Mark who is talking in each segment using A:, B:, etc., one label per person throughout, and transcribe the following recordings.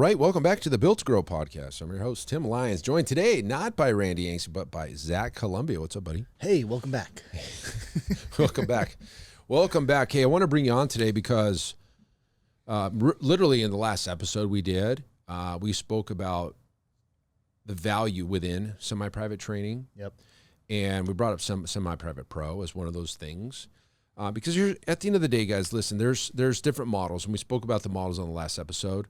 A: right, welcome back to the Built to Grow podcast. I'm your host, Tim Lyons, joined today not by Randy Angst, but by Zach Columbia. What's up, buddy?
B: Hey, welcome back.
A: Welcome back. Welcome back. Hey, I want to bring you on today because literally in the last episode we spoke about the value within semi-private training.
B: Yep.
A: And we brought up semi-private pro as one of those things. Because you're at the end of the day, guys, listen, there's different models, and we spoke about the models on the last episode.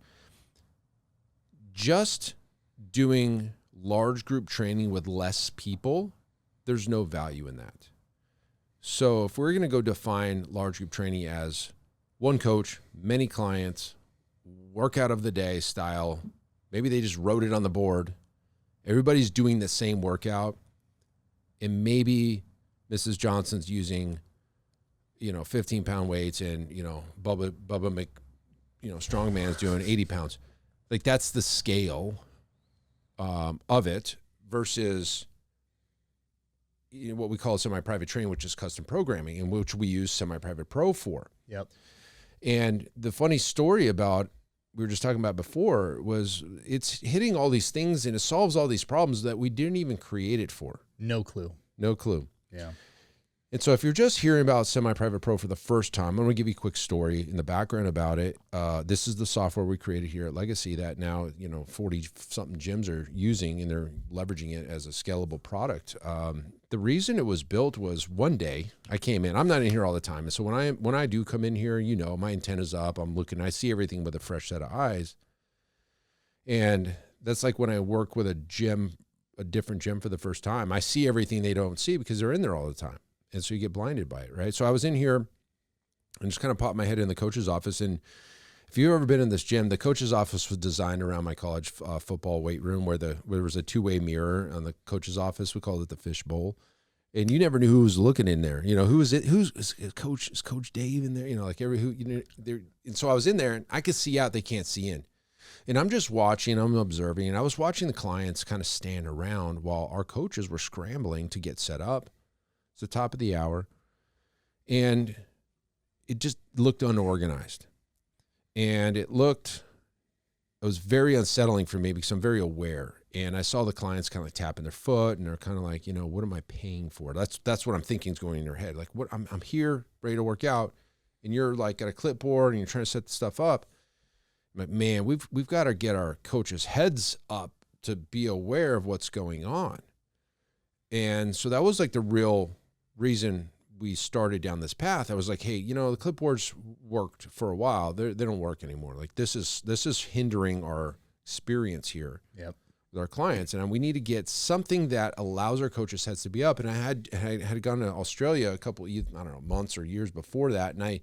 A: Just doing large group training with less people, there's no value in that. So if we're going to go define large group training as one coach, many clients, workout of the day style, maybe they just wrote it on the board, everybody's doing the same workout, and maybe Mrs. Johnson's using 15-pound weights, and, Bubba strongman's doing 80 pounds. Like, that's the scale of it versus what we call semi-private training, which is custom programming, and which we use semi-private pro for.
B: Yep.
A: And the funny story about, we were just talking about before, was it's hitting all these things and it solves all these problems that we didn't even create it for.
B: No clue.
A: No clue.
B: Yeah.
A: And so if you're just hearing about semi-private pro for the first time, I'm going to give you a quick story in the background about it. This is the software we created here at Legacy that now, 40-something gyms are using, and they're leveraging it as a scalable product. The reason it was built was one day I came in. I'm not in here all the time. And so when I do come in here, my antenna's up. I'm looking. I see everything with a fresh set of eyes. And that's like when I work with a different gym for the first time. I see everything they don't see because they're in there all the time. And so you get blinded by it, right? So I was in here and just kind of popped my head in the coach's office. And if you've ever been in this gym, the coach's office was designed around my college football weight room where there was a two-way mirror on the coach's office. We called it the fish bowl. And you never knew who was looking in there. Who is it? Is Coach Dave in there? And so I was in there and I could see out, they can't see in. And I'm just watching, I'm observing, and I was watching the clients kind of stand around while our coaches were scrambling to get set up. It's the top of the hour, and it just looked unorganized. And it was very unsettling for me because I'm very aware. And I saw the clients kind of like tapping their foot, and they're kind of like, what am I paying for? That's what I'm thinking is going in their head. Like, what I'm here ready to work out, and you're like got a clipboard and you're trying to set the stuff up. I'm like, man, we've got to get our coaches' heads up to be aware of what's going on. And so that was like the real reason we started down this path. I was like, hey, the clipboards worked for a while. They don't work anymore. Like, this is hindering our experience here.
B: Yep.
A: With our clients, and we need to get something that allows our coaches' heads to be up. And I had gone to Australia a couple, months or years before that, and I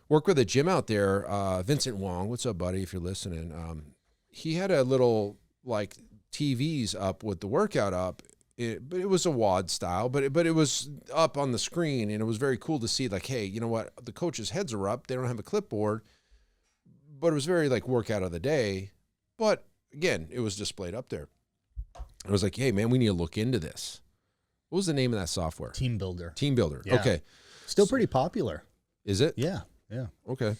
A: worked with a gym out there, Vincent Wong. What's up, buddy? If you're listening, he had a little like TVs up with the workout up. But it was a WAD style, but it was up on the screen, and it was very cool to see, like, hey, you know what? The coaches' heads are up. They don't have a clipboard, but it was very like workout of the day. But again, it was displayed up there. I was like, hey, man, we need to look into this. What was the name of that software?
B: Team Builder.
A: Team Builder.
B: Yeah.
A: Okay.
B: Still pretty popular.
A: Is it?
B: Yeah. Yeah.
A: Okay.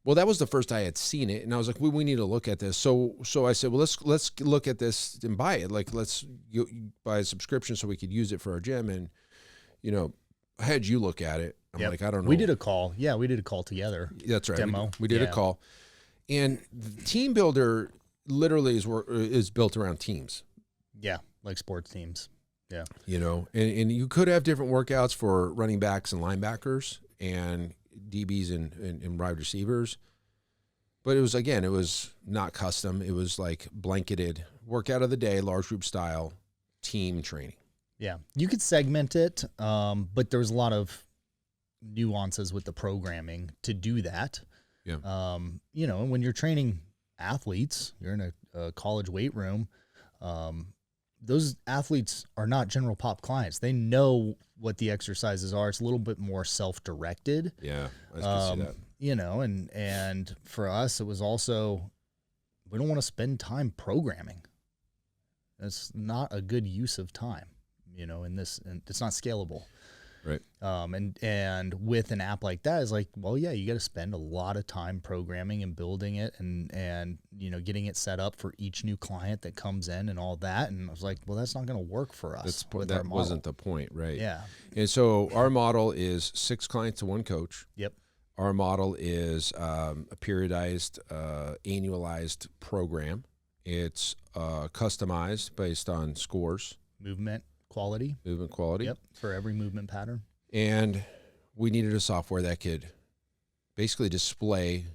A: Well, that was the first I had seen it, and I was like, we need to look at this. So I said, well, let's look at this and buy it. Like, let's buy a subscription so we could use it for our gym. And, I had you look at it. I'm like, I don't know.
B: We did a call. Yeah, we did a call together.
A: That's right.
B: Demo.
A: We did a call. And the Team Builder literally is built around teams.
B: Yeah, like sports teams. Yeah.
A: And you could have different workouts for running backs and linebackers and DBs and wide receivers. But it was not custom. It was like blanketed workout of the day, large group style team training.
B: Yeah. You could segment it, but there's a lot of nuances with the programming to do that.
A: Yeah.
B: And when you're training athletes, you're in a college weight room, those athletes are not general pop clients. They know what the exercises are. It's a little bit more self-directed.
A: Yeah, I can see that.
B: And for us, it was also, we don't want to spend time programming. It's not a good use of time, in this, and it's not scalable.
A: Right.
B: And with an app like that, is like, well, yeah, you got to spend a lot of time programming and building it, and getting it set up for each new client that comes in and all that. And I was like, well, that's not going to work for us.
A: That wasn't the point, right?
B: Yeah.
A: And so our model is 6 clients to 1 coach.
B: Yep.
A: Our model is a periodized, annualized program. It's customized based on scores.
B: Movement quality. Yep. For every movement pattern.
A: And we needed a software that could basically display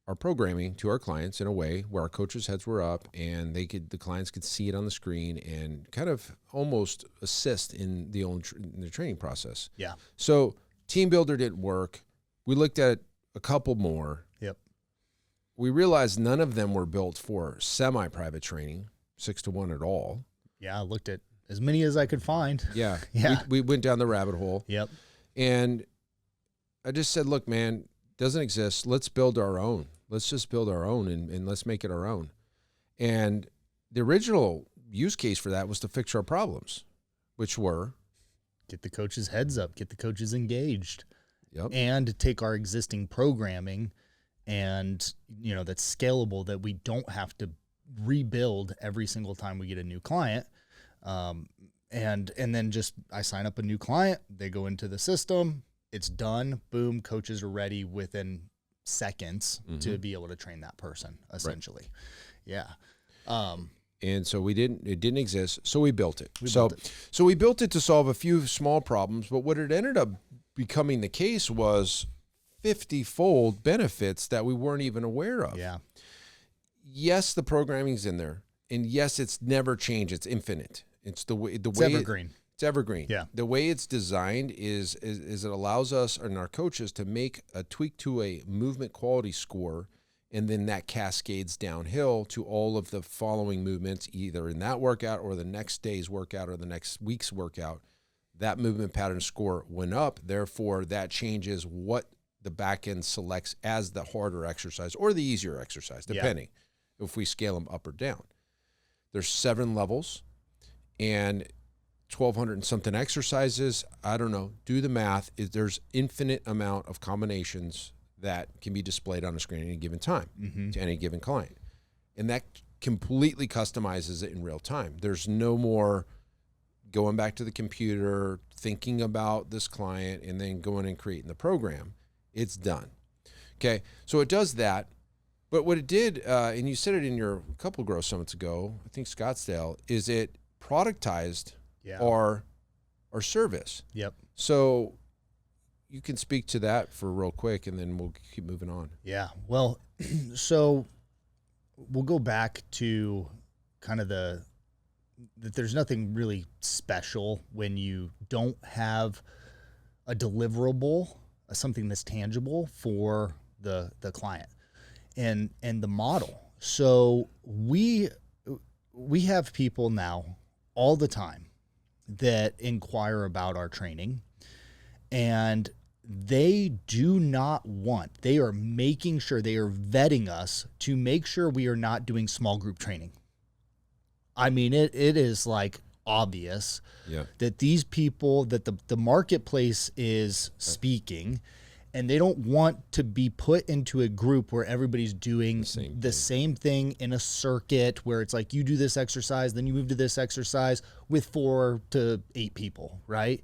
A: our programming to our clients in a way where our coaches' heads were up and the clients could see it on the screen and kind of almost assist in the training process.
B: Yeah.
A: So Team Builder didn't work. We looked at a couple more.
B: Yep.
A: We realized none of them were built for semi-private training, 6 to 1 at all.
B: Yeah, I looked at as many as I could find.
A: Yeah.
B: Yeah.
A: We went down the rabbit hole.
B: Yep.
A: And I just said, look, man, doesn't exist. Let's build our own. Let's just build our own and let's make it our own. And the original use case for that was to fix our problems, which were
B: get the coaches' heads up, get the coaches engaged.
A: Yep.
B: And take our existing programming and, that's scalable, that we don't have to rebuild every single time we get a new client. And then just, I sign up a new client, they go into the system, it's done, boom, coaches are ready within seconds to be able to train that person, essentially. Right. Yeah.
A: And so it didn't exist. So we built it. So we built it to solve a few small problems, but what it ended up becoming the case was 50-fold benefits that we weren't even aware of.
B: Yeah.
A: Yes, the programming's in there, and yes, it's never changed. It's infinite. It's
B: it's evergreen.
A: It's evergreen.
B: Yeah.
A: The way it's designed is it allows us and our coaches to make a tweak to a movement quality score, and then that cascades downhill to all of the following movements, either in that workout or the next day's workout or the next week's workout. That movement pattern score went up. Therefore, that changes what the back end selects as the harder exercise or the easier exercise, depending if we scale them up or down. There's 7 levels and 1,200 and something exercises. I don't know. Do the math. There's infinite amount of combinations that can be displayed on a screen at any given time to any given client. And that completely customizes it in real time. There's no more going back to the computer, thinking about this client, and then going and creating the program. It's done. Okay, so it does that. But what it did, and you said it in your couple growth summits ago, I think Scottsdale, is it productized our service.
B: Yep.
A: So you can speak to that for real quick, and then we'll keep moving on.
B: Yeah. Well, so we'll go back to kind of that there's nothing really special when you don't have a deliverable, something that's tangible for the client and the model. So we have people now all the time that inquire about our training, and they are making sure, they are vetting us to make sure we are not doing small group training. I mean, it is like obvious that these people, that the marketplace is speaking, and they don't want to be put into a group where everybody's doing the same thing in a circuit where it's like you do this exercise, then you move to this exercise with 4 to 8 people, right?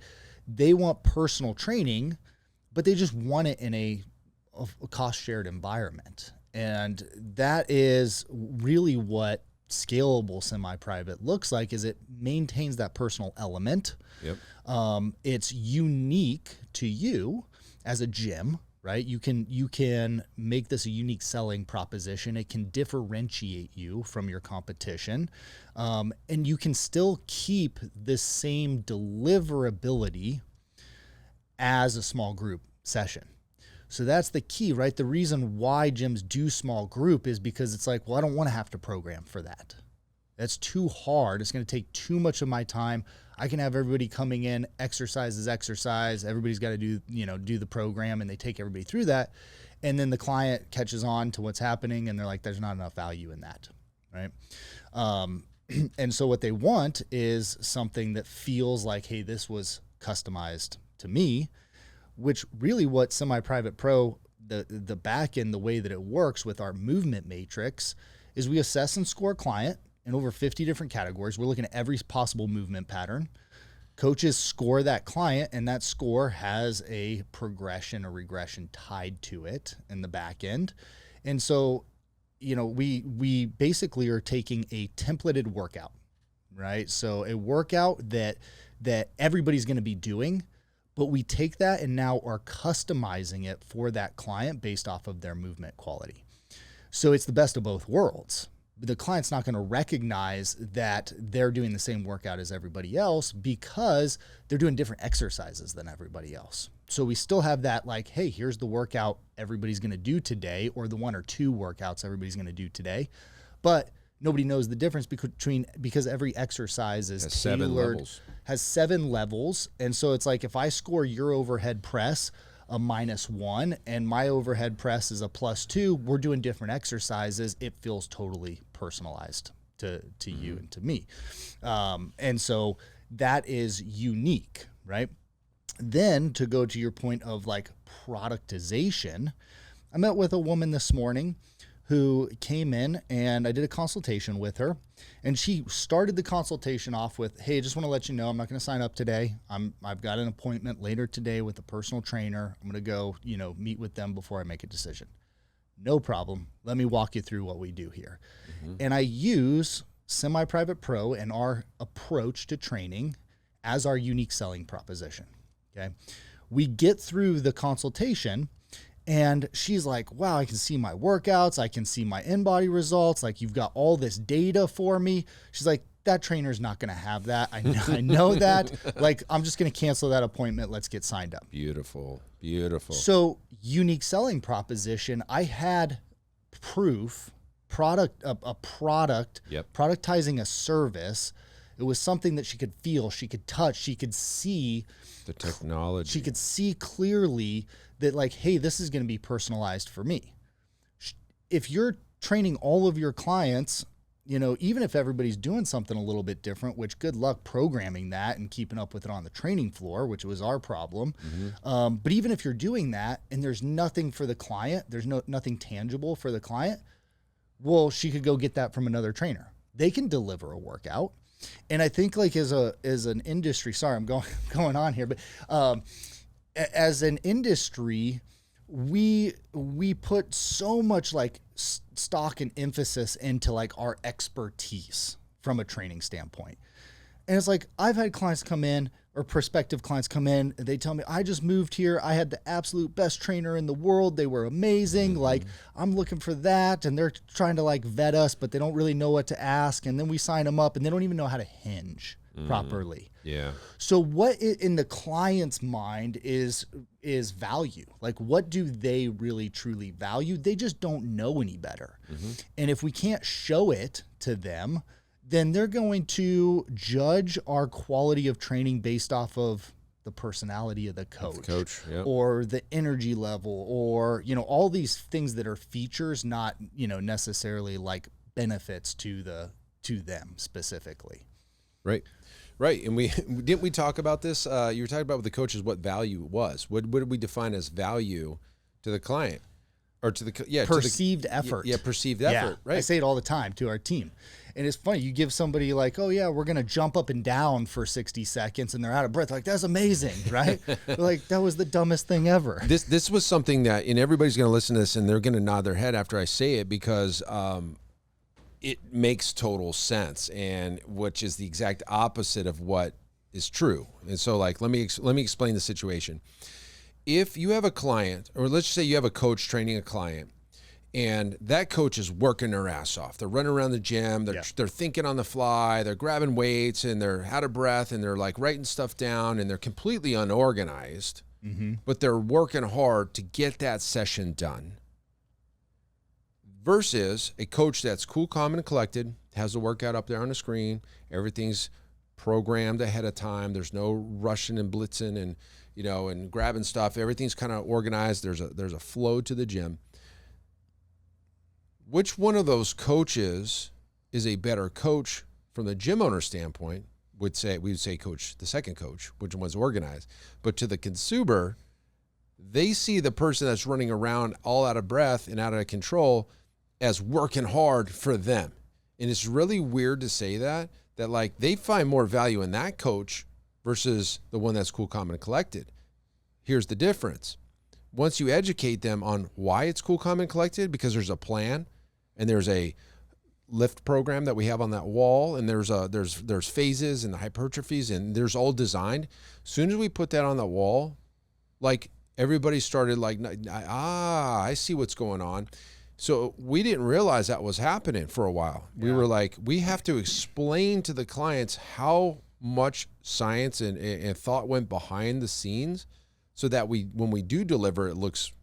B: They want personal training, but they just want it in a cost shared environment. And that is really what scalable semi-private looks like, is it maintains that personal element.
A: Yep.
B: It's unique to you as a gym, right? You can make this a unique selling proposition. It can differentiate you from your competition. And you can still keep this same deliverability as a small group session. So that's the key, right? The reason why gyms do small group is because it's like, well, I don't want to have to program for that. That's too hard. It's going to take too much of my time. I can have everybody coming in, exercise is exercise. Everybody's got to do the program, and they take everybody through that. And then the client catches on to what's happening, and they're like, there's not enough value in that, right? And so what they want is something that feels like, hey, this was customized to me, which really what Semi-Private Pro, the back end, the way that it works with our movement matrix is we assess and score a client in over 50 different categories. We're looking at every possible movement pattern. Coaches score that client, and that score has a progression or regression tied to it in the back end. And so, we basically are taking a templated workout, right? So a workout that everybody's going to be doing, but we take that and now are customizing it for that client based off of their movement quality. So it's the best of both worlds. The client's not going to recognize that they're doing the same workout as everybody else because they're doing different exercises than everybody else. So we still have that like, hey, here's the workout everybody's going to do today, or the 1 or 2 workouts everybody's going to do today. But nobody knows the difference because every exercise is tailored, has 7 levels. And so it's like, if I score your overhead press a -1 and my overhead press is a +2, we're doing different exercises. It feels totally personalized to you and to me. And so that is unique, right? Then to go to your point of like productization, I met with a woman this morning who came in and I did a consultation with her, and she started the consultation off with, hey, I just want to let you know, I'm not going to sign up today. I've got an appointment later today with a personal trainer. I'm going to go, meet with them before I make a decision. No problem. Let me walk you through what we do here. And I use Semi-Private Pro and our approach to training as our unique selling proposition. Okay. We get through the consultation and she's like, wow, I can see my workouts. I can see my in-body results. Like, you've got all this data for me. She's like, that trainer's not going to have that. I know that. Like, I'm just going to cancel that appointment. Let's get signed up.
A: Beautiful. Beautiful.
B: So unique selling proposition. I had proof, a product, productizing a service. It was something that she could feel, she could touch, she could see
A: the technology.
B: She could see clearly that, like, hey, this is going to be personalized for me. If you're training all of your clients, even if everybody's doing something a little bit different, which good luck programming that and keeping up with it on the training floor, which was our problem. But even if you're doing that and there's nothing for the client, there's nothing tangible for the client, well, she could go get that from another trainer. They can deliver a workout. And I think, like, as an industry, sorry, I'm going on here, but as an industry, we put so much like stock and emphasis into like our expertise from a training standpoint. And it's like, I've had clients come in, or prospective clients come in, and they tell me, I just moved here. I had the absolute best trainer in the world. They were amazing. Like, I'm looking for that. And they're trying to like vet us, but they don't really know what to ask. And then we sign them up and they don't even know how to hinge properly.
A: Yeah.
B: So what in the client's mind is value? Like, what do they really truly value? They just don't know any better. And if we can't show it to them, then they're going to judge our quality of training based off of the personality of the coach, or the energy level, or, all these things that are features, not, necessarily like benefits to them specifically.
A: Right. And didn't we talk about this? You were talking about with the coaches, what value was. What did we define as value to the client? Or to the
B: perceived effort.
A: Yeah, perceived effort. Right.
B: I say it all the time to our team. And it's funny, you give somebody like, oh yeah, we're going to jump up and down for 60 seconds and they're out of breath. Like, that's amazing, right? Like, that was the dumbest thing ever.
A: This was something that, and everybody's going to listen to this and they're going to nod their head after I say it, because it makes total sense, and which is the exact opposite of what is true. And so, like, let me explain the situation. If you have a client, or let's just say you have a coach training a client, and that coach is working their ass off. They're running around the gym. They're thinking on the fly. They're grabbing weights, and they're out of breath, and they're like writing stuff down, and they're completely unorganized, but they're working hard to get that session done. Versus a coach that's cool, calm, and collected, has the workout up there on the screen. Everything's programmed ahead of time. There's no rushing and blitzing and, and grabbing stuff. Everything's kind of organized. There's a flow to the gym. Which one of those coaches is a better coach from the gym owner standpoint we would say coach, the second coach, which was organized. But to the consumer, they see the person that's running around all out of breath and out of control as working hard for them. And it's really weird to say that like they find more value in that coach versus the one that's cool, calm, and collected. Here's the difference. Once you educate them on why it's cool, calm, and collected, because there's a plan and there's a lift program that we have on that wall, and there's phases and hypertrophies, and there's all designed. As soon as we put that on the wall, like everybody started like, I see what's going on. So we didn't realize that was happening for a while. We were like, we have to explain to the clients how much science and thought went behind the scenes, so that when we do deliver, it looks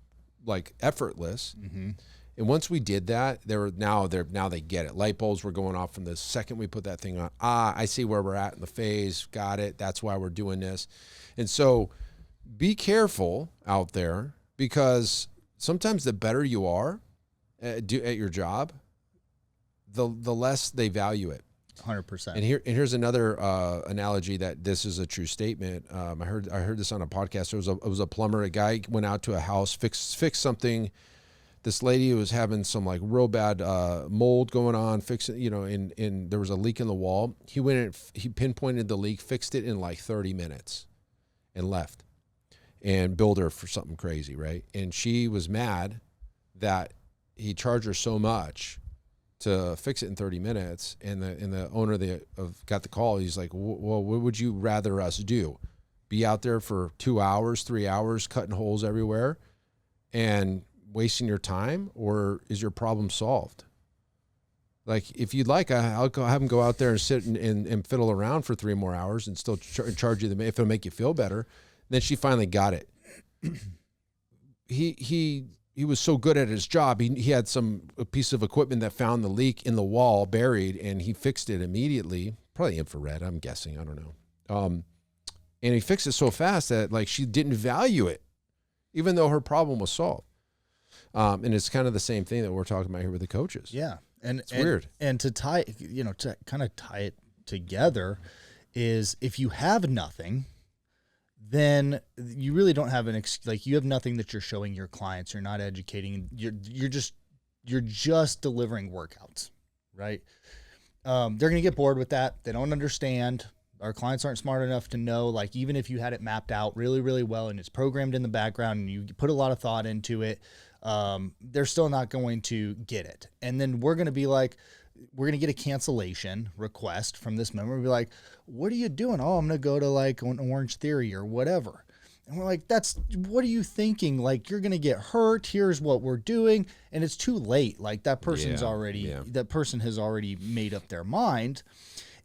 A: like effortless. Mm-hmm. And once we did that, now they get it. Light bulbs were going off from the second we put that thing on. I see where we're at in the phase. Got it. That's why we're doing this. And so be careful out there, because sometimes the better you are at your job, the less they value it.
B: 100%.
A: And here's another analogy that this is a true statement. I heard this on a podcast. It was a plumber. A guy went out to a house, fixed something. This lady was having some like real bad mold going on, fixing, and there was a leak in the wall. He went and he pinpointed the leak, fixed it in like 30 minutes and left, and billed her for something crazy, right? And she was mad that he charged her so much to fix it in 30 minutes. And the owner got the call. He's like, well, what would you rather us do? Be out there for 2 hours, 3 hours, cutting holes everywhere and wasting your time, or is your problem solved? Like, if you'd like, I'll have him go out there and sit and fiddle around for 3 more hours and still charge you if it'll make you feel better. And then she finally got it. He was so good at his job. He had a piece of equipment that found the leak in the wall buried, and he fixed it immediately. Probably infrared, I'm guessing. I don't know. And he fixed it so fast that like she didn't value it, even though her problem was solved. And it's kind of the same thing that we're talking about here with the coaches.
B: Yeah. And it's
A: weird.
B: And to to kind of tie it together is, if you have nothing, then you really don't have you have nothing that you're showing your clients. You're not educating. You're just delivering workouts, right? They're going to get bored with that. They don't understand. Our clients aren't smart enough to know, like, even if you had it mapped out really, really well and it's programmed in the background and you put a lot of thought into it, they're still not going to get it. And then we're going to be like, we're going to get a cancellation request from this member. We'll be like, what are you doing? Oh, I'm going to go to like an Orange Theory or whatever. And we're like, what are you thinking? Like, you're going to get hurt. Here's what we're doing. And it's too late. Like, that that person has already made up their mind.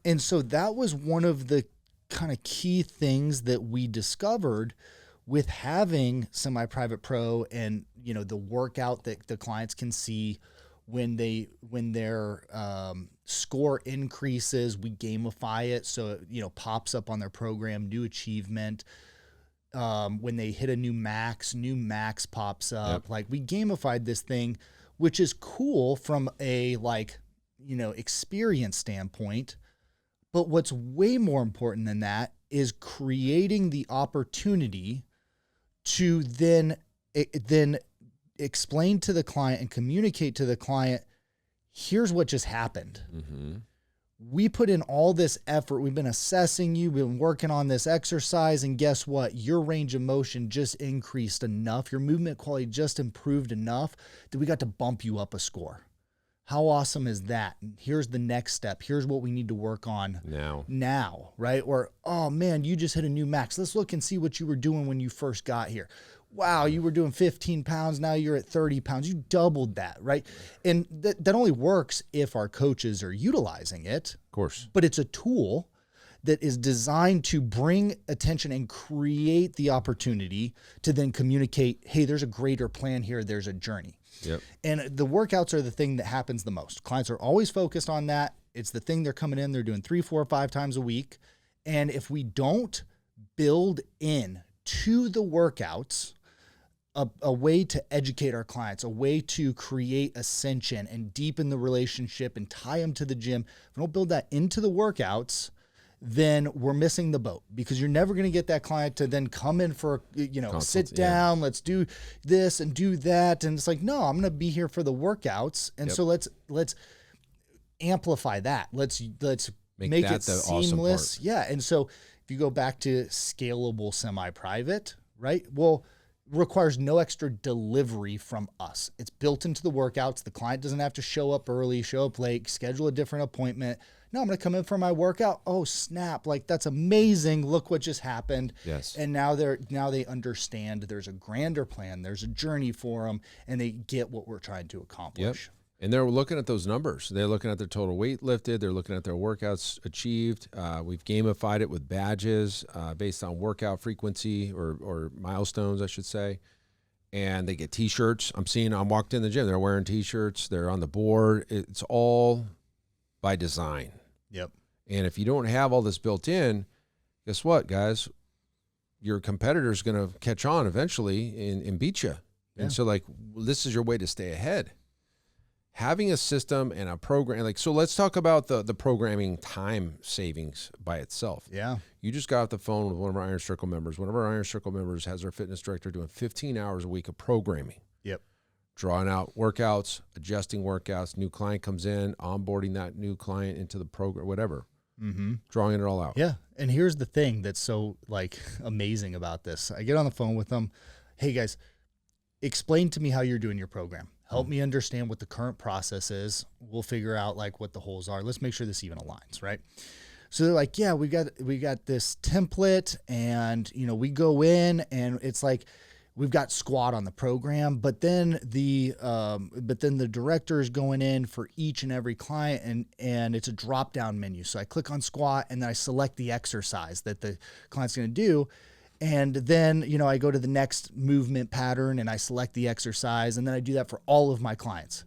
B: And so that was one of the kind of key things that we discovered with having Semi-Private Pro, and, the workout that the clients can see when their score increases. We gamify it so it pops up on their program, new achievement. When they hit a new max pops up. Yep. Like, we gamified this thing, which is cool from a experience standpoint. But what's way more important than that is creating the opportunity to then explain to the client and communicate to the client, here's what just happened. Mm-hmm. We put in all this effort. We've been assessing you. We've been working on this exercise. And guess what? Your range of motion just increased enough. Your movement quality just improved enough that we got to bump you up a score. How awesome is that? Here's the next step. Here's what we need to work on now, right? Or, oh man, you just hit a new max. Let's look and see what you were doing when you first got here. Wow, you were doing 15 pounds. Now you're at 30 pounds. You doubled that, right? And that only works if our coaches are utilizing it.
A: Of course.
B: But it's a tool that is designed to bring attention and create the opportunity to then communicate, hey, there's a greater plan here. There's a journey.
A: Yep.
B: And the workouts are the thing that happens the most. Clients are always focused on that. It's the thing they're coming in. They're doing 3, 4, 5 times a week. And if we don't build in to the workouts a way to educate our clients, a way to create ascension and deepen the relationship and tie them to the gym, if we don't build that into the workouts, then we're missing the boat, because you're never going to get that client to then come in for, sit down, let's do this and do that. And it's like, no, I'm going to be here for the workouts. And so let's amplify that. Let's make it seamless.
A: Awesome.
B: Yeah. And so if you go back to scalable semi-private, right? Well, requires no extra delivery from us. It's built into the workouts. The client doesn't have to show up early, show up late, schedule a different appointment. No, I'm going to come in for my workout. Oh, snap. Like, that's amazing. Look what just happened.
A: Yes.
B: And now they understand there's a grander plan. There's a journey for them, and they get what we're trying to accomplish.
A: Yep. And they're looking at those numbers. They're looking at their total weight lifted. They're looking at their workouts achieved. We've gamified it with badges based on workout frequency or milestones, I should say. And they get T-shirts. I walked in the gym. They're wearing T-shirts. They're on the board. It's all by design.
B: Yep.
A: And if you don't have all this built in, guess what, guys? Your competitor's going to catch on eventually and beat you. Yeah. And so, this is your way to stay ahead. Having a system and a program, so let's talk about the programming time savings by itself.
B: Yeah.
A: You just got off the phone with one of our Iron Circle members. One of our Iron Circle members has our fitness director doing 15 hours a week of programming.
B: Yep.
A: Drawing out workouts, adjusting workouts, new client comes in, onboarding that new client into the program, whatever.
B: Mm-hmm.
A: Drawing it all out.
B: Yeah. And here's the thing that's so amazing about this. I get on the phone with them. Hey guys, explain to me how you're doing your program. Help me understand what the current process is. We'll figure out what the holes are. Let's make sure this even aligns, right? So they're like, yeah, we got this template, and we go in, and it's like we've got squat on the program, but then the director is going in for each and every client, and it's a drop down menu. So I click on squat, and then I select the exercise that the client's going to do. And then, I go to the next movement pattern and I select the exercise, and then I do that for all of my clients.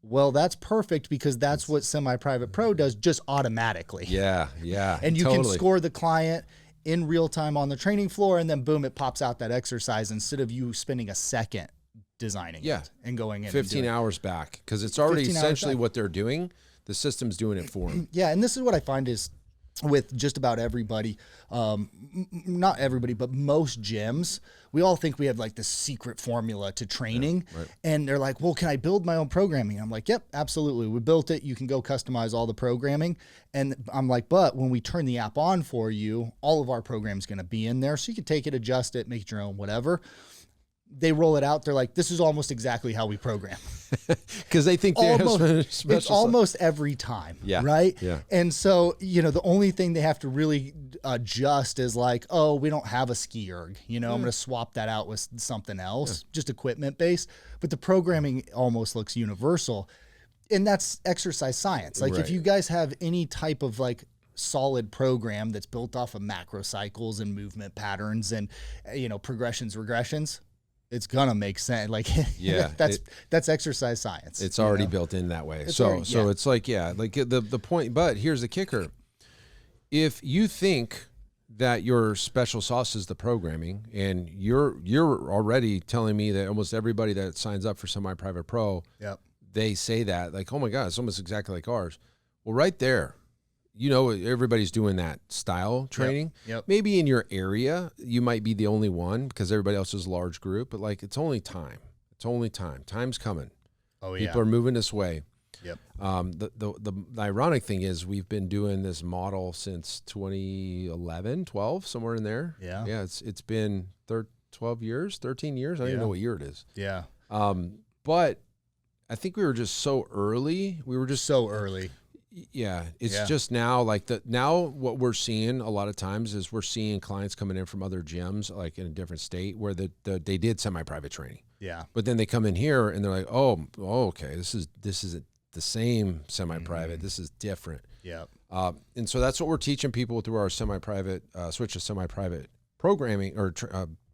B: Well, that's perfect, because that's what Semi-Private Pro does just automatically.
A: Yeah.
B: And you can score the client in real time on the training floor, and then boom, it pops out that exercise instead of you spending a second designing it and going in
A: 15 hours back, because it's already essentially what they're doing. The system's doing it for them.
B: Yeah. And this is what I find is with just about everybody, not everybody, but most gyms, we all think we have this secret formula to training.
A: Yeah, right.
B: And they're like, well, can I build my own programming? I'm like, yep, absolutely. We built it. You can go customize all the programming. And I'm like, but when we turn the app on for you, all of our program's going to be in there. So you can take it, adjust it, make it your own, whatever. They roll it out. They're like, this is almost exactly how we program.
A: Because they think they're
B: it's almost every time.
A: Yeah.
B: Right.
A: Yeah.
B: And so, the only thing they have to really adjust is oh, we don't have a ski erg. I'm going to swap that out with something else, just equipment based. But the programming almost looks universal. And that's exercise science. If you guys have any type of solid program that's built off of macro cycles and movement patterns and, progressions, regressions, it's gonna make sense. That's exercise science.
A: It's already built in that way. It's the point. But here's the kicker: if you think that your special sauce is the programming, and you're already telling me that almost everybody that signs up for Semi-Private Pro, they say that oh my God, it's almost exactly like ours. Well, right there. Everybody's doing that style training.
B: Yep.
A: Maybe in your area, you might be the only one because everybody else is a large group, but it's only time. It's only time. Time's coming.
B: Oh, yeah.
A: People are moving this way.
B: Yep.
A: The ironic thing is we've been doing this model since 2011, 12, somewhere in there.
B: Yeah.
A: Yeah. It's been 12 years, 13 years. I don't even know what year it is.
B: Yeah.
A: But I think we were just so early.
B: So early.
A: Yeah, it's just now now what we're seeing a lot of times is we're seeing clients coming in from other gyms in a different state where they did semi-private training.
B: Yeah.
A: But then they come in here and they're like, oh okay, this isn't the same semi-private. Mm-hmm. This is different.
B: Yeah.
A: And so that's what we're teaching people through our semi-private switch to semi-private programming or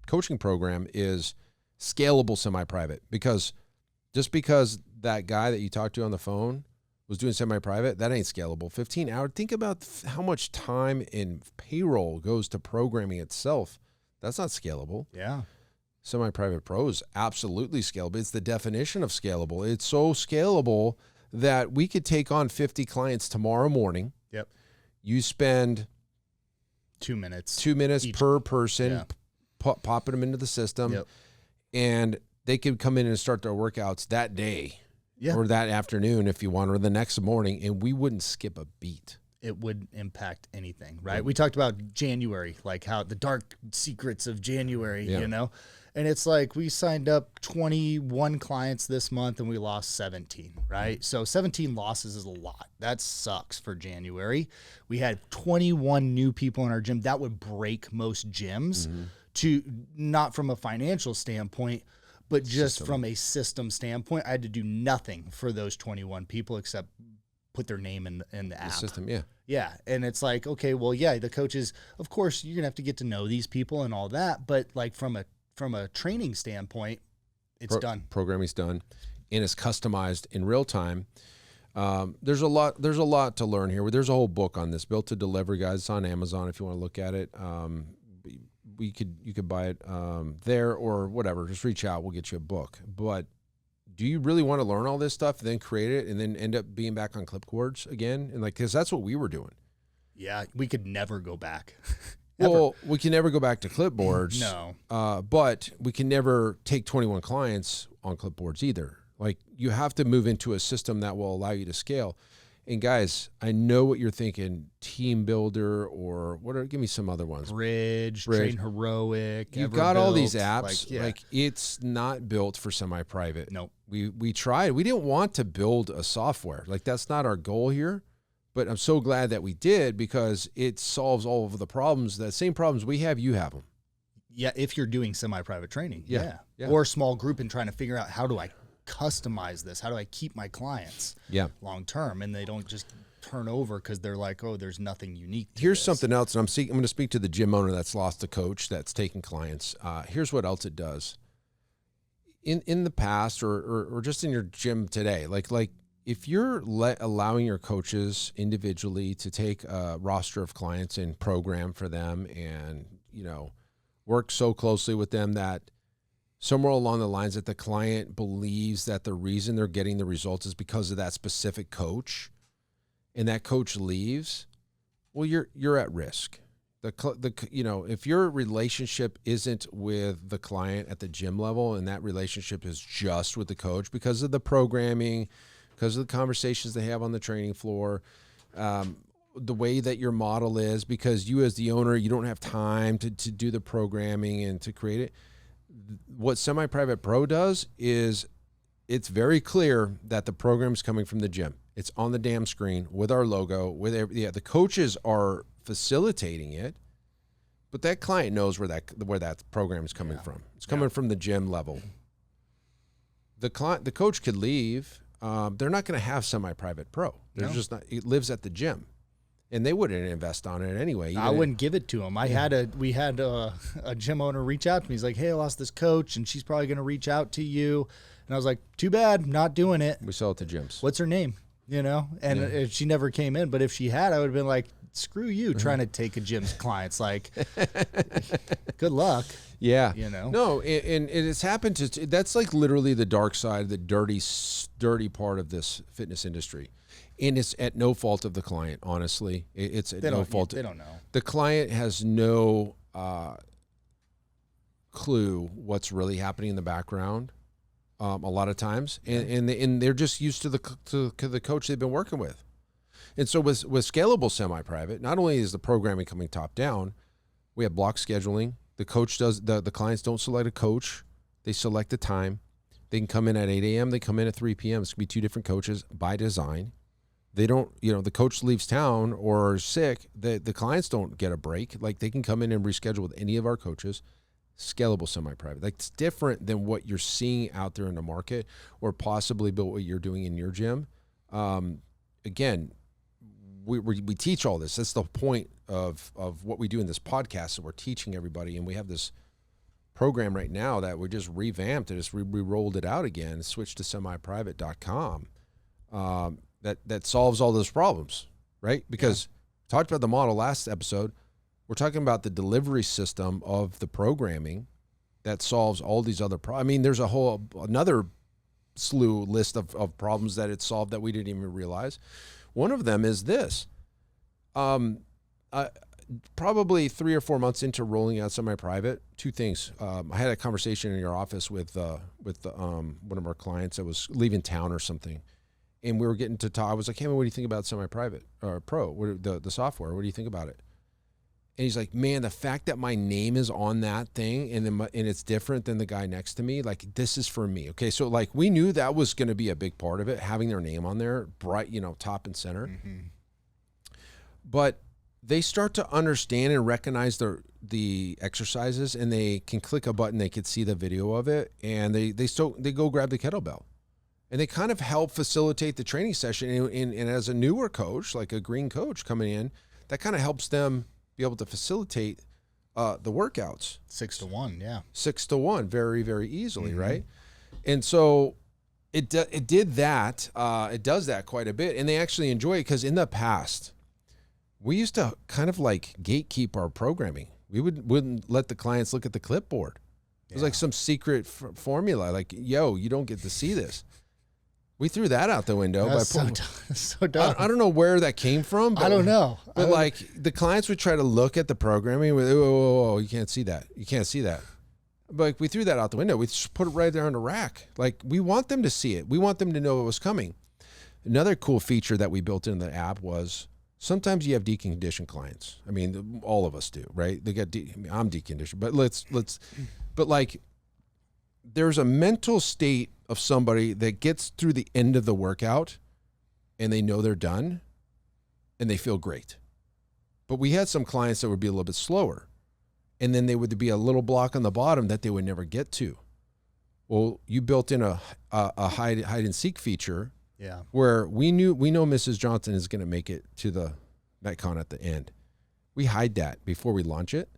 A: coaching program is scalable semi-private, because just because that guy that you talked to on the phone was doing semi-private, that ain't scalable. 15 hours. Think about how much time and payroll goes to programming itself. That's not scalable.
B: Yeah.
A: Semi-Private Pro is absolutely scalable. It's the definition of scalable. It's so scalable that we could take on 50 clients tomorrow morning.
B: Yep.
A: You spend
B: 2 minutes.
A: 2 minutes
B: each.
A: per person,
B: Yeah.
A: popping them into the system,
B: Yep.
A: and they could come in and start their workouts that day
B: Yeah.
A: or that afternoon if you want, or the next morning, and we wouldn't skip a beat.
B: It wouldn't impact anything, right? We talked about January, like how the dark secrets of January,
A: Yeah.
B: you know? And it's like we signed up 21 clients this month and we lost 17, right? So 17 losses is a lot. That sucks for January. We had 21 new people in our gym. That would break most gyms to not from a financial standpoint, but just from a system standpoint. I had to do nothing for those 21 people except put their name in the app.
A: The system, yeah.
B: Yeah. And it's like, okay, well, yeah, the coaches, of course, you're gonna have to get to know these people and all that. But like from a training standpoint, it's done.
A: Programming's done, and it's customized in real time. There's a lot to learn here. There's a whole book on this, Built to Deliver, guys. It's on Amazon if you want to look at it. You could buy it there or whatever. Just reach out. We'll get you a book. But do you really want to learn all this stuff, then create it, and then end up being back on clipboards again? And like, because that's what we were doing.
B: Yeah, we could never go back.
A: Well, we can never go back to clipboards.
B: No.
A: But we can never take 21 clients on clipboards either. Like, you have to move into a system that will allow you to scale. And guys, I know what you're thinking, Team Builder or give me some other ones.
B: Bridge. Train Heroic.
A: You've got all these
B: Everbuilt,
A: apps. Like, it's not built for semi-private.
B: Nope.
A: We tried. We didn't want to build a software. Like, that's not our goal here. But I'm so glad that we did, because it solves all of the problems. The same problems we have, you have them.
B: Yeah, if you're doing semi-private training.
A: Yeah.
B: Or small group and trying to figure out, how do I customize this? How do I keep my clients long term, and they don't just turn over because they're like, oh, there's nothing unique to
A: Here's
B: this.
A: something else, and I'm going to speak to the gym owner that's lost a coach that's taking clients. Here's what else it does. In the past or just in your gym today, like if you're allowing your coaches individually to take a roster of clients and program for them, and work so closely with them that somewhere along the lines that the client believes that the reason they're getting the results is because of that specific coach, and that coach leaves, well, you're at risk. If your relationship isn't with the client at the gym level, and that relationship is just with the coach because of the programming, because of the conversations they have on the training floor, the way that your model is, because you as the owner, you don't have time to do the programming and to create it. What Semi-Private Pro does is it's very clear that the program's coming from the gym. It's on the damn screen with our logo. The coaches are facilitating it, but that client knows where that program is coming from. It's coming from the gym level. The coach could leave. They're not going to have Semi-Private Pro. They're just not. It lives at the gym, and they wouldn't invest on it anyway.
B: I wouldn't give it to them. We had a gym owner reach out to me. He's like, hey, I lost this coach, and she's probably going to reach out to you. And I was like, too bad, not doing it.
A: We sell it to gyms.
B: What's her name? And she never came in. But if she had, I would have been like, screw you trying to take a gym's clients. Like, good luck.
A: Yeah.
B: No,
A: and it's happened to, that's like literally the dark side, the dirty part of this fitness industry. And it's at no fault of the client, honestly. It's at no fault.
B: They don't know.
A: The client has no clue what's really happening in the background a lot of times. And they're just used to the coach they've been working with. And so with scalable semi-private, not only is the programming coming top down, we have block scheduling. The coach does, the clients don't select a coach. They select the time. They can come in at 8 a.m. They come in at 3 p.m. It's going to be two different coaches by design. They don't, the coach leaves town or is sick. The clients don't get a break. Like, they can come in and reschedule with any of our coaches. Scalable semi-private. Like, it's different than what you're seeing out there in the market, or possibly what you're doing in your gym. Again, we teach all this. That's the point of what we do in this podcast. So we're teaching everybody, and we have this program right now that we just revamped it. We rolled it out again, switched to semiprivate.com. That solves all those problems, right? Because we talked about the model last episode. We're talking about the delivery system of the programming that solves all these other problems. I mean, there's another slew list of problems that it solved that we didn't even realize. One of them is this. I, probably 3 or 4 months into rolling out semi-private, two things. I had a conversation in your office with one of our clients that was leaving town or something, and we were getting to talk. I was like, "Hey, man, what do you think about semi-private or pro? The software? What do you think about it?" And he's like, "Man, the fact that my name is on that thing and it's different than the guy next to me, like this is for me." Okay, so like we knew that was going to be a big part of it, having their name on there, bright, top and center.
B: Mm-hmm.
A: But they start to understand and recognize the exercises, and they can click a button. They could see the video of it, and they go grab the kettlebell, and they kind of help facilitate the training session. And as a newer coach, like a green coach coming in, that kind of helps them be able to facilitate the workouts
B: 6 to 1, yeah,
A: 6 to 1, very, very easily,
B: Mm-hmm.
A: right? And so it did that. It does that quite a bit, and they actually enjoy it because in the past, we used to kind of like gatekeep our programming. We wouldn't let the clients look at the clipboard. It was like some secret formula, like, yo, you don't get to see this. We threw that out the window.
B: That's so dumb.
A: I don't know where that came from. But,
B: I don't know.
A: But like the clients would try to look at the programming with, whoa, you can't see that. You can't see that. But like, we threw that out the window. We just put it right there on the rack. Like we want them to see it. We want them to know it was coming. Another cool feature that we built into the app was sometimes you have deconditioned clients. I mean, all of us do, right? They got I'm deconditioned, but but like there's a mental state of somebody that gets through the end of the workout and they know they're done and they feel great. But we had some clients that would be a little bit slower, and then they would be a little block on the bottom that they would never get to. Well, you built in a hide and seek feature.
B: Yeah.
A: Where we know Mrs. Johnson is going to make it to the Metcon at the end. We hide that before we launch it,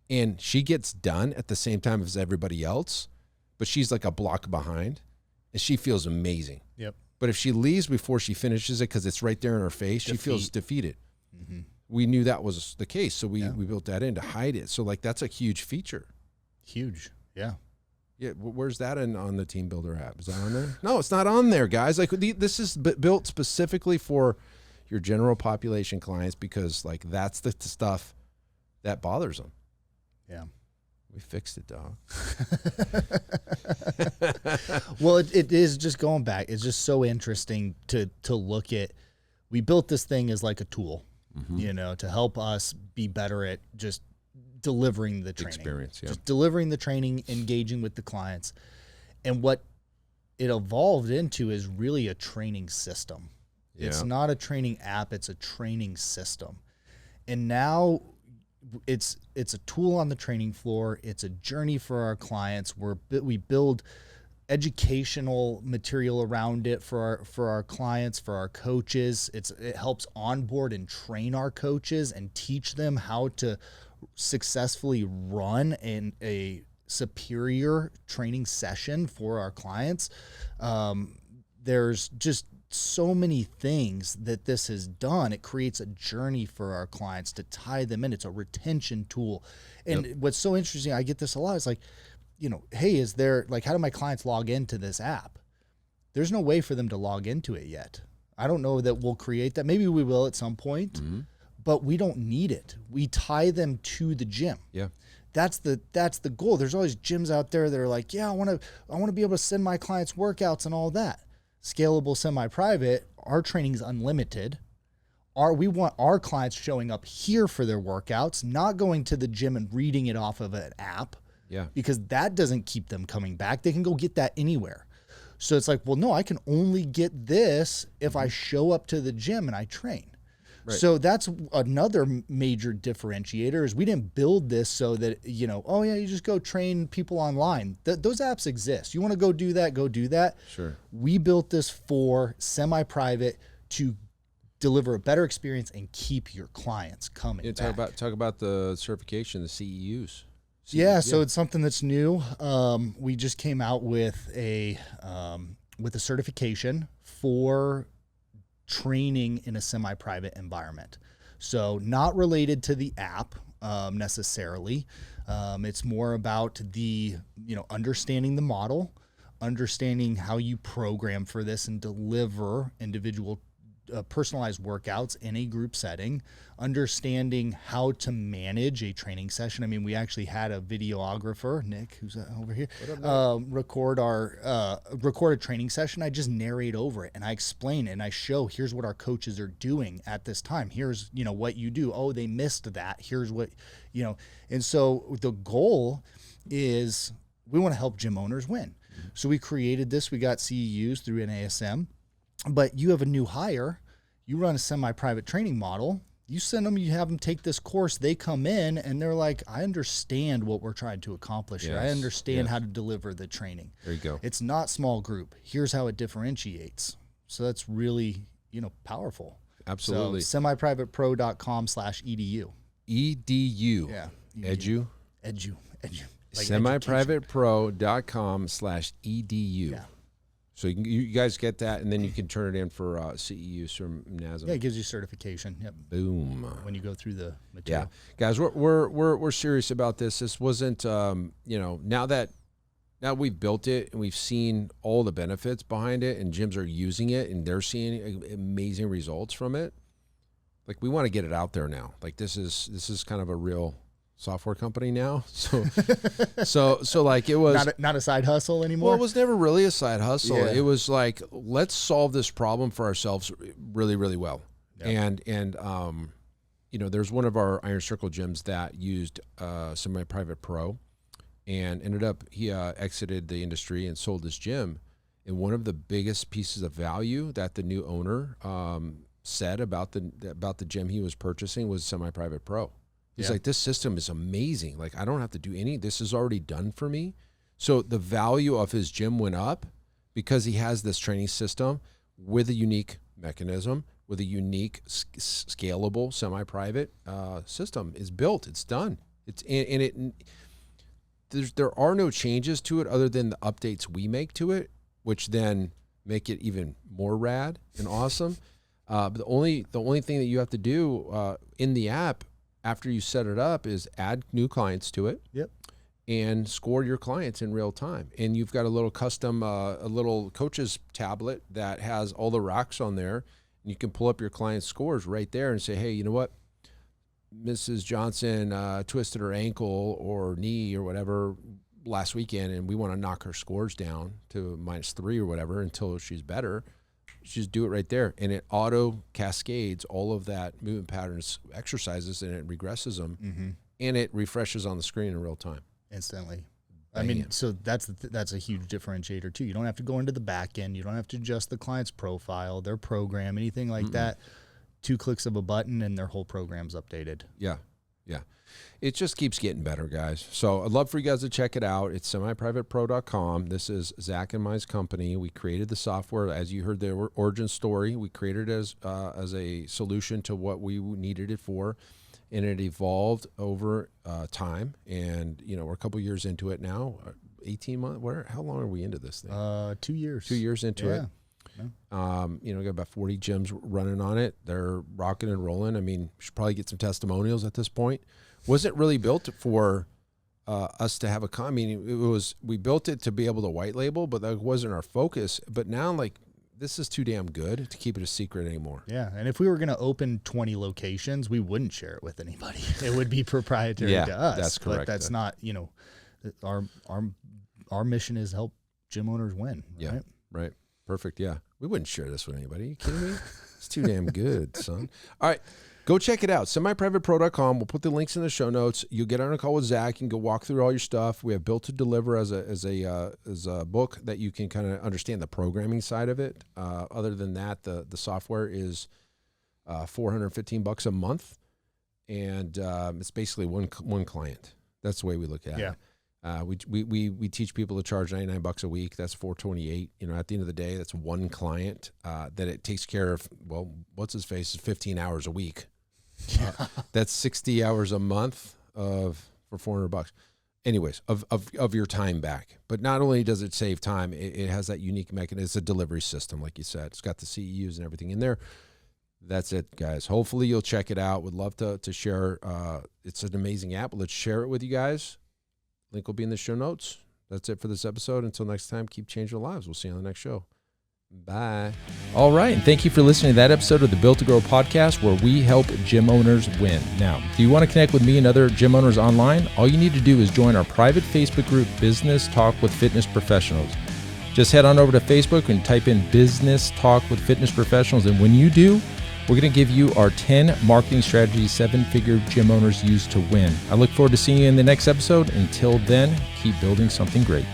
A: and she gets done at the same time as everybody else, but she's like a block behind, and she feels amazing.
B: Yep.
A: But if she leaves before she finishes it because it's right there in her face, she feels defeated.
B: Mm-hmm.
A: We knew that was the case, so we built that in to hide it. So like that's a huge feature.
B: Huge. Yeah.
A: Yeah, where's that on the Team Builder app? Is that on there? No, it's not on there, guys. Like this is built specifically for your general population clients because like that's the stuff that bothers them.
B: Yeah.
A: We fixed it, dog.
B: Well, it is just going back. It's just so interesting to look at. We built this thing as like a tool, to help us be better at just delivering the training
A: experience,
B: just delivering the training, engaging with the clients. And what it evolved into is really a training system. It's not a training app, it's a training system. And now it's a tool on the training floor. It's a journey for our clients. We build educational material around it for our clients, for our coaches. It helps onboard and train our coaches and teach them how to successfully run in a superior training session for our clients. There's just so many things that this has done. It creates a journey for our clients to tie them in. It's a retention tool. And what's so interesting, I get this a lot, is like, hey, is there, like, how do my clients log into this app? There's no way for them to log into it yet. I don't know that we'll create that. Maybe we will at some point, but we don't need it. We tie them to the gym.
A: Yeah.
B: That's the goal. There's always gyms out there that are like, yeah, I want to be able to send my clients workouts and all that. Scalable, semi-private, our training's unlimited. We want our clients showing up here for their workouts, not going to the gym and reading it off of an app.
A: Yeah.
B: Because that doesn't keep them coming back. They can go get that anywhere. So it's like, well, no, I can only get this if I show up to the gym and I train. Right. So that's another major differentiator is we didn't build this so that, oh yeah, you just go train people online. Those apps exist. You want to go do that, go do that.
A: Sure.
B: We built this for semi-private to deliver a better experience and keep your clients coming back.
A: Talk about the certification, the CEUs.
B: Yeah, so it's something that's new. We just came out with a certification for training in a semi-private environment. So not related to the app necessarily. It's more about the understanding the model, understanding how you program for this and deliver individual personalized workouts in a group setting, understanding how to manage a training session. I mean, we actually had a videographer, Nick, who's over here, record a training session. I just narrate over it and I explain it and I show, here's what our coaches are doing at this time. Here's, what you do. Oh, they missed that. Here's what, and so the goal is we want to help gym owners win. So we created this. We got CEUs through NASM, but you have a new hire. You run a semi-private training model. You send them, you have them take this course. They come in and they're like, I understand what we're trying to accomplish here. I understand how to deliver the training.
A: There you go.
B: It's not small group. Here's how it differentiates. So that's really, powerful.
A: Absolutely.
B: So semiprivatepro.com/edu.
A: EDU.
B: Yeah.
A: Edu.
B: Like
A: semiprivatepro.com/edu.
B: Yeah.
A: So you guys get that, and then you can turn it in for CEUs from NASM.
B: Yeah, it gives you certification. Yep.
A: Boom.
B: When you go through the material.
A: Yeah, guys, we're serious about this. This wasn't, now we've built it and we've seen all the benefits behind it, and gyms are using it and they're seeing amazing results from it. Like, we want to get it out there now. Like, this is kind of a real software company now. So like, it was
B: not a side hustle anymore.
A: Well, it was never really a side hustle.
B: Yeah.
A: It was like, let's solve this problem for ourselves really, really well. Yep. And there's one of our Iron Circle gyms that used Semi-Private Pro, and ended up, he exited the industry and sold his gym. And one of the biggest pieces of value that the new owner said about the gym he was purchasing was Semi-Private Pro. He's like, this system is amazing. Like, I don't have to do this is already done for me. So the value of his gym went up because he has this training system with a unique mechanism, with a unique scalable semi-private system. It's built. It's done. There are no changes to it other than the updates we make to it, which then make it even more rad and awesome. But the only thing that you have to do in the app after you set it up is add new clients to it.
B: Yep.
A: And score your clients in real time. And you've got a little custom, a little coach's tablet that has all the rocks on there. And you can pull up your client's scores right there and say, hey, you know what? Mrs. Johnson twisted her ankle or knee or whatever last weekend, and we want to knock her scores down to -3 or whatever until she's better. Just do it right there, and it auto cascades all of that movement patterns exercises, and it regresses them, and it refreshes on the screen in real time
B: instantly. I mean, so that's a huge differentiator too. You don't have to go into the back end. You don't have to adjust the client's profile, their program, anything like that. 2 clicks of a button and their whole program's updated.
A: Yeah. It just keeps getting better, guys. So I'd love for you guys to check it out. It's semiprivatepro.com. This is Zach and Mai's company. We created the software. As you heard the origin story, we created it as a solution to what we needed it for. And it evolved over time. And, we're a couple years into it now, 18 months. How long are we into this thing?
B: 2 years.
A: 2 years into it. We got about 40 gyms running on it. They're rocking and rolling. I mean, we should probably get some testimonials at this point. Wasn't really built for us to have we built it to be able to white label, but that wasn't our focus. But now, this is too damn good to keep it a secret anymore.
B: Yeah, and if we were going to open 20 locations, we wouldn't share it with anybody. It would be proprietary to us.
A: That's correct.
B: But that's not, our mission is help gym owners win.
A: Yeah, right. Perfect. Yeah, we wouldn't share this with anybody. Are you kidding me? It's too damn good, son. All right. Go check it out, semiprivatepro.com. We'll put the links in the show notes. You'll get on a call with Zach. You can go walk through all your stuff. We have Built to Deliver as a book that you can kind of understand the programming side of it. Other than that, the software is $415 a month, and it's basically one client. That's the way we look at it. We teach people to charge $99 a week. That's $428. At the end of the day, that's one client that it takes care of. Well, what's his face is 15 hours a week. That's 60 hours a month for $400. Anyways, of your time back. But not only does it save time, it has that unique mechanism. It's a delivery system, like you said. It's got the CEUs and everything in there. That's it, guys. Hopefully you'll check it out. Would love to share. It's an amazing app. Let's share it with you guys. Link will be in the show notes. That's it for this episode. Until next time, keep changing lives. We'll see you on the next show. Bye.
C: All right, and thank you for listening to that episode of the Built to Grow podcast, where we help gym owners win. Now, do you want to connect with me and other gym owners online? All you need to do is join our private Facebook group, Business Talk with Fitness Professionals. Just head on over to Facebook and type in Business Talk with Fitness Professionals, and when you do, we're going to give you our 10 marketing strategies 7-figure gym owners use to win. I look forward to seeing you in the next episode. Until then, keep building something great.